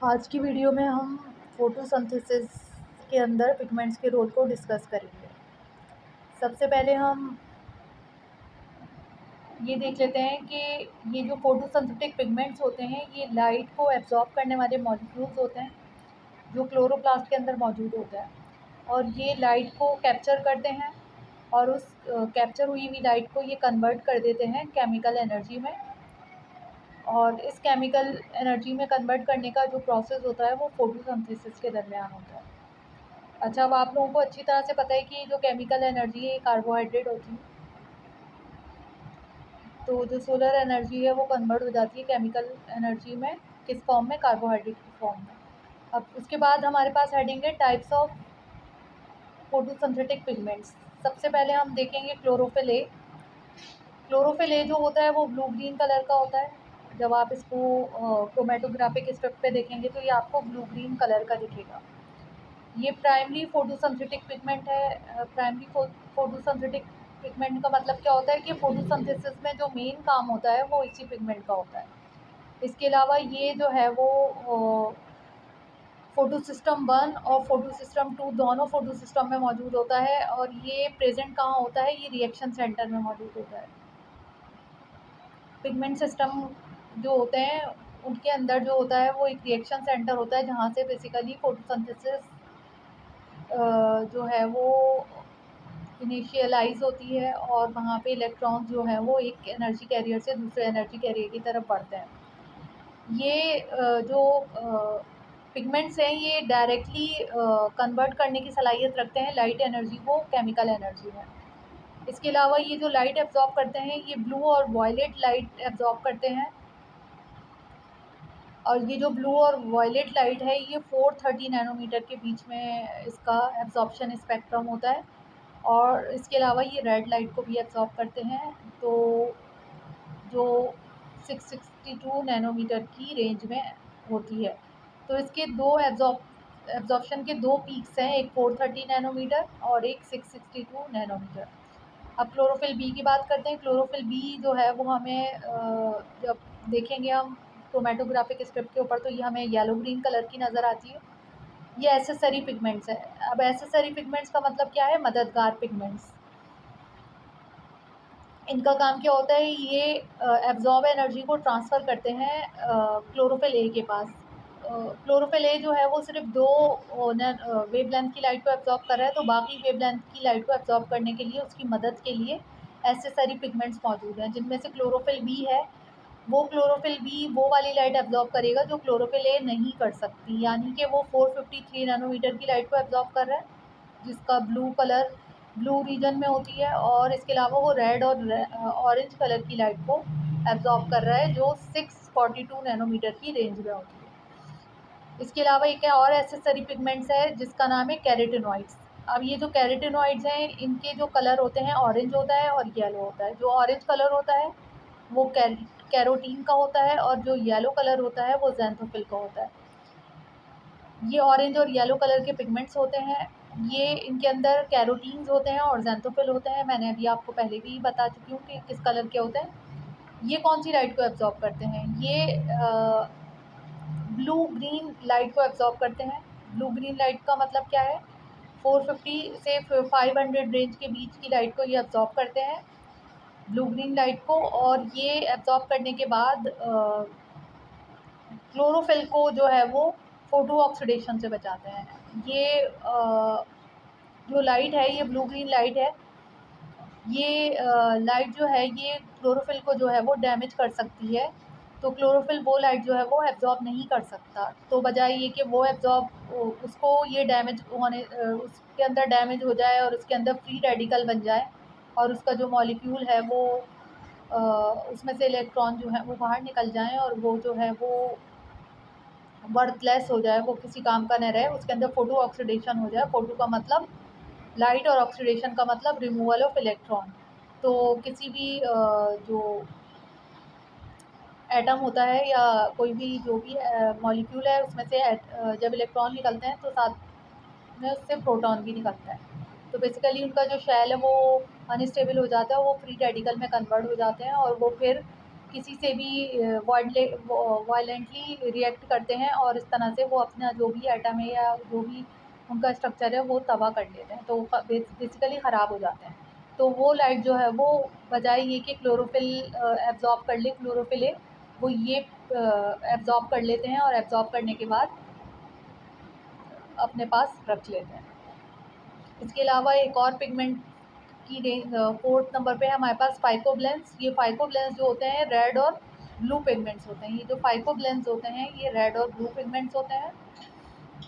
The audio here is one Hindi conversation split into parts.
आज की वीडियो में हम फोटोसिंथेसिस के अंदर पिगमेंट्स के रोल को डिस्कस करेंगे। सबसे पहले हम ये देख लेते हैं कि ये जो फोटोसिंथेटिक पिगमेंट्स होते हैं ये लाइट को एब्जॉर्ब करने वाले मॉलिक्यूल्स होते हैं जो क्लोरोप्लास्ट के अंदर मौजूद होता है, और ये लाइट को कैप्चर करते हैं और उस कैप्चर हुई हुई लाइट को ये कन्वर्ट कर देते हैं केमिकल एनर्जी में। और इस केमिकल एनर्जी में कन्वर्ट करने का जो प्रोसेस होता है वो फोटोसिंथेसिस के दरमियान होता है। अच्छा, अब आप लोगों को अच्छी तरह से पता है कि जो केमिकल एनर्जी है ये कार्बोहाइड्रेट होती है, तो जो सोलर एनर्जी है वो कन्वर्ट हो जाती है केमिकल एनर्जी में, किस फॉर्म में? कार्बोहाइड्रेट की फॉर्म में। अब उसके बाद हमारे पास हेडिंग है टाइप्स ऑफ फोटोसिंथेटिक पिगमेंट्स। सबसे पहले हम देखेंगे क्लोरोफिल ए। क्लोरोफिल ए जो होता है वो ब्लू ग्रीन कलर का होता है। जब आप इसको क्रोमेटोग्राफिक स्पेक्ट पे देखेंगे तो ये आपको ब्लू ग्रीन कलर का दिखेगा। ये प्राइमरी फोटोसिंथेटिक पिगमेंट है। प्राइमरी फोटोसिंथेटिक पिगमेंट का मतलब क्या होता है कि फोटोसिंथेसिस में जो मेन काम होता है वो इसी पिगमेंट का होता है। इसके अलावा ये जो है वो फोटो सिस्टम 1 और फोटो सिस्टम 2 दोनों फोटो सिस्टम में मौजूद होता है, और ये प्रेजेंट कहाँ होता है? ये रिएक्शन सेंटर में मौजूद होता है। पिगमेंट सिस्टम जो होते हैं उनके अंदर जो होता है वो एक रिएक्शन सेंटर होता है जहाँ से बेसिकली फोटोसिंथेसिस जो है वो इनिशियलाइज़ होती है, और वहाँ पे इलेक्ट्रॉन्स जो हैं वो एक एनर्जी कैरियर से दूसरे एनर्जी कैरियर की तरफ बढ़ते हैं। ये जो पिगमेंट्स हैं ये डायरेक्टली कन्वर्ट करने की सलाहियत रखते हैं लाइट एनर्जी को केमिकल एनर्जी में। इसके अलावा ये जो लाइट एब्जॉर्ब करते हैं ये ब्लू और वायलेट लाइट एब्जॉर्ब करते हैं, और ये जो ब्लू और वायलेट लाइट है ये 430 नैनोमीटर के बीच में इसका एब्जॉर्प्शन स्पेक्ट्रम होता है, और इसके अलावा ये रेड लाइट को भी एब्जॉर्ब करते हैं, तो जो 662 नैनोमीटर की रेंज में होती है। तो इसके दो एब्जॉर्प्शन के दो पीक्स हैं, एक 430 नैनोमीटर और एक 662 नैनोमीटर। अब क्लोरोफिल बी की बात करते हैं। क्लोरोफिल बी जो है वो हमें जब देखेंगे हम क्रोमेटोग्राफिक स्क्रिप्ट के ऊपर तो ये हमें येलो ग्रीन कलर की नज़र आती है। ये एसेसरी पिगमेंट्स है। अब एसेसरी पिगमेंट्स का मतलब क्या है? मददगार पिगमेंट्स। इनका काम क्या होता है? ये एब्जॉर्ब एनर्जी को ट्रांसफ़र करते हैं क्लोरोफिल ए के पास। क्लोरोफिल ए जो है वो सिर्फ दो वेवलेंथ की लाइट को एब्जॉर्ब कर रहा है, तो बाकी वेवलेंथ की लाइट को एब्जॉर्ब करने के लिए उसकी मदद के लिए एसेसरी पिगमेंट्स मौजूद हैं, जिनमें से क्लोरोफिल बी है। वो क्लोरोफिल बी वो वाली लाइट एब्जॉर्ब करेगा जो क्लोरोफिल ए नहीं कर सकती, यानी कि वो 453 नैनोमीटर की लाइट को एब्जॉर्ब कर रहा है, जिसका ब्लू कलर ब्लू रीजन में होती है, और इसके अलावा वो रेड और ऑरेंज कलर की लाइट को एब्जॉर्ब कर रहा है जो 642 नैनोमीटर की रेंज में होती है। इसके अलावा एक और एसेसरी पिगमेंट्स है जिसका नाम है कैरोटिनॉइड्स। अब ये जो कैरोटिनॉइड्स हैं इनके जो कलर होते हैं ऑरेंज होता है और येलो होता है। जो ऑरेंज कलर होता है वो कैरोटीन का होता है, और जो येलो कलर होता है वो ज़ैंथोफिल का होता है। ये ऑरेंज और येलो कलर के पिगमेंट्स होते हैं। ये इनके अंदर कैरोटीन्स होते हैं और ज़ैंथोफिल होते हैं। मैंने अभी आपको पहले भी बता चुकी हूँ कि किस कलर के होते हैं। ये कौन सी लाइट को एब्जॉर्ब करते हैं? ये ब्लू ग्रीन लाइट को एब्जॉर्ब करते हैं। ब्लू ग्रीन लाइट का मतलब क्या है? 450 से 500 रेंज के बीच की लाइट को ये एब्जॉर्ब करते हैं, ब्लू ग्रीन लाइट को, और ये एब्जॉर्ब करने के बाद क्लोरोफिल को जो है वो फोटो ऑक्सीडेशन से बचाते हैं। ये जो लाइट है ये ब्लू ग्रीन लाइट है। ये लाइट जो है ये क्लोरोफिल को जो है वो डैमेज कर सकती है, तो क्लोरोफिल वो लाइट जो है वो एब्जॉर्ब नहीं कर सकता। तो बजाय ये कि वो एब्जॉर्ब उसको ये डैमेज होने उसके अंदर डैमेज हो जाए और उसके अंदर फ्री रेडिकल बन जाए, और उसका जो मॉलिक्यूल है वो उसमें से इलेक्ट्रॉन जो है वो बाहर निकल जाएँ, और वो जो है वो वर्थलेस हो जाए, वो किसी काम का न रहे, उसके अंदर फोटो ऑक्सीडेशन हो जाए। फोटो का मतलब लाइट, और ऑक्सीडेशन का मतलब रिमूवल ऑफ इलेक्ट्रॉन। तो किसी भी जो एटम होता है या कोई भी जो भी मॉलिक्यूल है उसमें से जब इलेक्ट्रॉन निकलते हैं तो साथ में उससे प्रोटॉन भी निकलता है। तो बेसिकली उनका जो शेल है वो अनस्टेबल हो जाता है, वो फ्री रेडिकल में कन्वर्ट हो जाते हैं, और वो फिर किसी से भी वायलेंटली रिएक्ट करते हैं और इस तरह से वो अपना जो भी एटम है या जो भी उनका स्ट्रक्चर है वो तबाह कर लेते हैं, तो बेसिकली ख़राब हो जाते हैं। तो वो लाइट जो है वो बजाय ये कि क्लोरोफिल एब्ज़ॉर्ब कर ले, क्लोरोफिल ए, वो ये एब्ज़ॉर्ब कर लेते हैं और एब्ज़ॉर्ब करने के बाद अपने पास रख लेते हैं। इसके अलावा एक और पिगमेंट की रेंज 4th नंबर पे है हमारे पास फाइकोब्लेंस। ये फाइकोब्लेंस जो होते हैं रेड और ब्लू पिगमेंट्स होते हैं। ये जो फाइकोब्लेंस होते हैं ये रेड और ब्लू पिगमेंट्स होते हैं।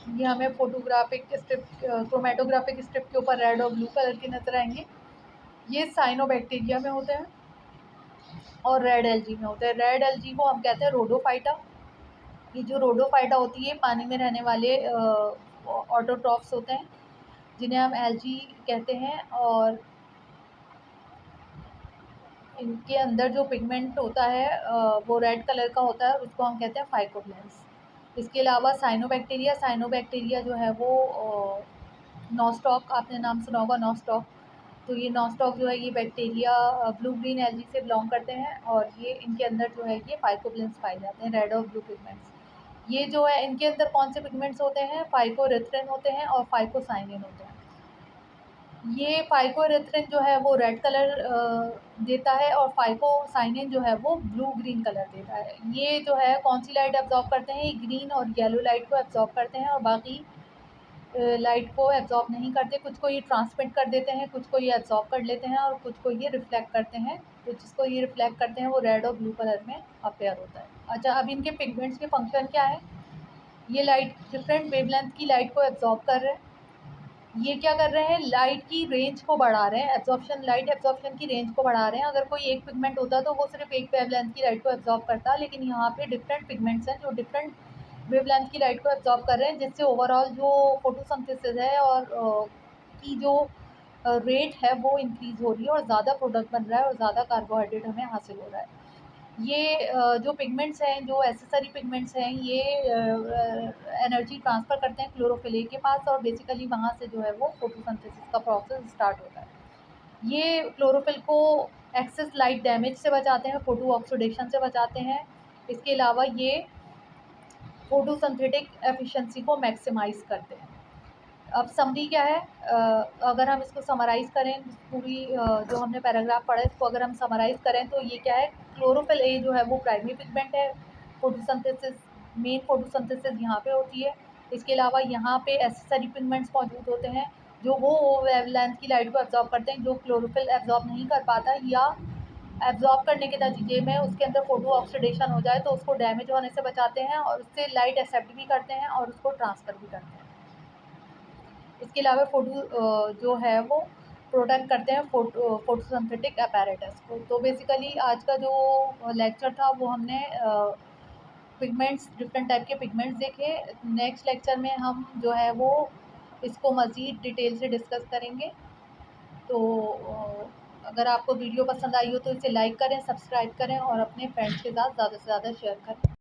ये हमें फोटोग्राफिक स्ट्रिप क्रोमेटोग्राफिक स्ट्रिप के ऊपर रेड और ब्लू कलर के नजर आएंगे। ये साइनोबैक्टीरिया में होते हैं और रेड एल्गी में होते हैं। रेड एल्गी को हम कहते हैं रोडोफाइटा। ये जो रोडोफाइटा होती है पानी में रहने वाले ऑटोट्रॉफ्स होते हैं जिन्हें हम एल्गी कहते हैं, और इनके अंदर जो पिगमेंट होता है वो रेड कलर का होता है, उसको हम कहते हैं फाइकोब्लेंस। इसके अलावा साइनोबैक्टीरिया जो है वो नॉस्टॉक, आपने नाम सुना होगा नॉस्टॉक। तो ये नॉस्टॉक जो है ये बैक्टीरिया ब्लू ग्रीन एल्गी से बिलोंग करते हैं और ये इनके अंदर जो है ये फाइकोब्लेंस पाए जाते हैं, रेड और ब्लू पिगमेंट्स। ये जो है इनके अंदर कौन से पिगमेंट्स होते हैं, फाइकोरेथ्रिन होते हैं और फाइकोसाइनिन होते हैं। ये फाइकोरेथ्रिन जो है वो रेड कलर देता है और फाइकोसाइनिन जो है वो ब्लू ग्रीन कलर देता है। ये जो है कौन सी लाइट एब्जॉर्ब करते हैं, ये ग्रीन और येलो लाइट को एब्जॉर्ब करते हैं और बाकी लाइट को एब्जॉर्ब नहीं करते। कुछ को ये ट्रांसमिट कर देते हैं, कुछ को ये एब्जॉर्ब कर लेते हैं और कुछ को ये रिफ्लेक्ट करते हैं। तो जिसको ये रिफ्लेक्ट करते हैं वो रेड और ब्लू कलर में अपेयर होता है। अच्छा, अब इनके पिगमेंट्स के फंक्शन क्या है। ये लाइट डिफरेंट वेवलेंथ की लाइट को एब्जॉर्ब कर रहे हैं। ये क्या कर रहे हैं, लाइट की रेंज को बढ़ा रहे हैं, लाइट एब्जॉर्प्शन की रेंज को बढ़ा रहे हैं। अगर कोई एक पिगमेंट होता तो वो सिर्फ एक वेवलेंथ की लाइट को एब्जॉर्ब करता, लेकिन यहाँ पे डिफरेंट पिगमेंट्स हैं जो डिफरेंट वेवलेंथ की लाइट को एब्जॉर्ब कर रहे हैं, जिससे ओवरऑल जो फोटोसिंथेसिस है और की जो रेट है वो इंक्रीज़ हो रही है और ज़्यादा प्रोडक्ट बन रहा है और ज़्यादा कार्बोहाइड्रेट हमें हासिल हो रहा है। ये जो पिगमेंट्स हैं, जो एसेसरी पिगमेंट्स हैं, ये एनर्जी ट्रांसफ़र करते हैं क्लोरोफिल ए के पास और बेसिकली वहाँ से जो है वो फोटोसिंथेसिस का प्रोसेस स्टार्ट होता है। ये क्लोरोफिल को एक्सेस लाइट डैमेज से बचाते हैं, फोटो ऑक्सीडेशन से बचाते हैं। इसके अलावा ये फोटोसिंथेटिक एफिशिएंसी को मैक्सिमाइज़ करते हैं। अब समरी क्या है, अगर हम इसको समराइज़ करें, पूरी जो हमने पैराग्राफ पढ़ा है इसको अगर हम समराइज़ करें तो ये क्या है, क्लोरोफिल ए जो है वो प्राइमरी पिगमेंट है। फोटोसिंथेसिस, मेन फोटोसिंथेसिस यहाँ पे होती है। इसके अलावा यहाँ पे एसेसरी पिगमेंट्स मौजूद होते हैं जो वो वेवलेंथ की लाइट को एब्जॉर्ब करते हैं जो क्लोरोफिल एब्जॉर्ब नहीं कर पाता, या एब्जॉर्ब करने के नतीजे में उसके अंदर फोटो ऑक्सीडेशन हो जाए तो उसको डैमेज होने से बचाते हैं और उससे लाइट एक्सेप्ट भी करते हैं और उसको ट्रांसफ़र भी करते हैं। इसके अलावा फोटो जो है वो प्रोटेक्ट करते हैं फोटोसिंथेटिक अपैरेटस को। तो बेसिकली आज का जो लेक्चर था वो हमने पिगमेंट्स, डिफरेंट टाइप के पिगमेंट्स देखे। नेक्स्ट लेक्चर में हम जो है वो इसको मज़ीद डिटेल से डिस्कस करेंगे। तो अगर आपको वीडियो पसंद आई हो तो इसे लाइक करें, सब्सक्राइब करें और अपने फ्रेंड्स के साथ ज़्यादा से ज़्यादा शेयर करें।